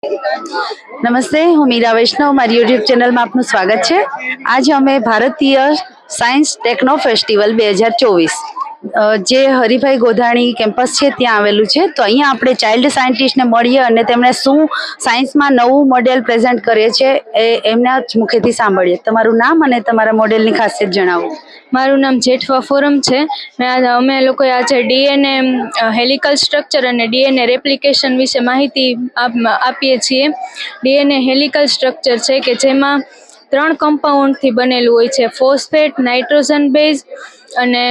નમસ્તે, હું મીરા વૈષ્ણવ, મારી યુટ્યુબ ચેનલમાં આપનું સ્વાગત છે। આજે અમે ભારતીય સાયન્સ ટેકનો ફેસ્ટિવલ 2024 જે હરિભાઈ ગોધાણી કેમ્પસ છે ત્યાં આવેલું છે। તો અહીંયા આપણે ચાઇલ્ડ સાયન્ટિસ્ટને મળીએ અને તેમણે શું સાયન્સમાં નવું મોડેલ પ્રેઝન્ટ કરે છે એ એમના જ મુખેથી સાંભળીએ। તમારું નામ અને તમારા મોડેલની ખાસિયત જણાવો। મારું નામ જેઠવા ફોરમ છે ને અમે લોકોએ આજે ડીએનએ હેલિકલ સ્ટ્રક્ચર અને ડીએનએ રેપ્લિકેશન વિશે માહિતી આપીએ છીએ। ડીએનએ હેલિકલ સ્ટ્રક્ચર છે કે જેમાં 3 કમ્પાઉન્ડથી બનેલું હોય છે, ફોસ્ફેટ, નાઇટ્રોજન બેઝ અને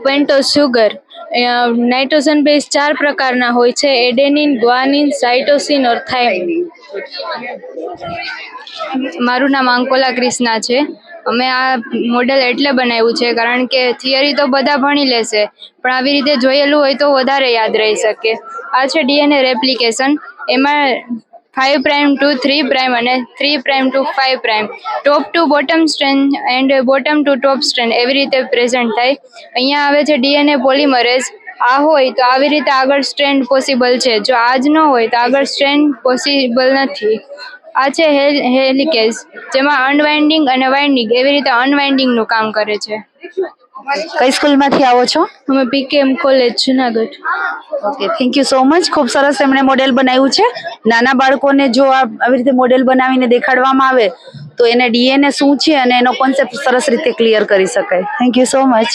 પેન્ટોઝ શુગર। નાઇટ્રોજન બેઝ 4 પ્રકારના હોય છે, એડેનિન, ગ્વાનિન, સાઇટોસિન ઓર થાઇમિન। મારું નામ અંકોલા ક્રિષ્ના છે। અમે આ મોડેલ એટલે બનાવ્યું છે કારણ કે થિયરી તો બધા ભણી લેશે પણ આવી રીતે જોયેલું હોય તો વધારે યાદ રહી શકે। આ છે ડીએનએ રેપ્લિકેશન। એમાં 5 પ્રાઇમ ટુ 3 પ્રાઇમ અને 3 prime two 5 prime top two bottom strand and bottom two top strand એવી રીતે પ્રેઝન્ટ થાય। અહીંયા આવે છે ડીએનએ પોલિમરેઝ। આ હોય તો આવી રીતે આગળ સ્ટ્રેન્ડ પોસિબલ છે, જો આ જ ન હોય તો આગળ સ્ટ્રેન્ડ પોસિબલ નથી। આ છે હેલિકેઝ, જેમાં અનવાઇન્ડિંગ અને વાઇન્ડિંગ એવી રીતે અનવાઇન્ડિંગનું કામ કરે છે। કઈ સ્કૂલમાંથી આવો છો? અમે PKM college Junagadh. Okay, thank you so much. ખૂબ સરસ એમણે મોડેલ બનાવ્યું છે। નાના બાળકોને જો આવી રીતે મોડેલ બનાવીને દેખાડવામાં આવે તો એને ડીએનએ શું છે અને એનો કોન્સેપ્ટ સરસ રીતે ક્લિયર કરી શકાય। Thank you so much.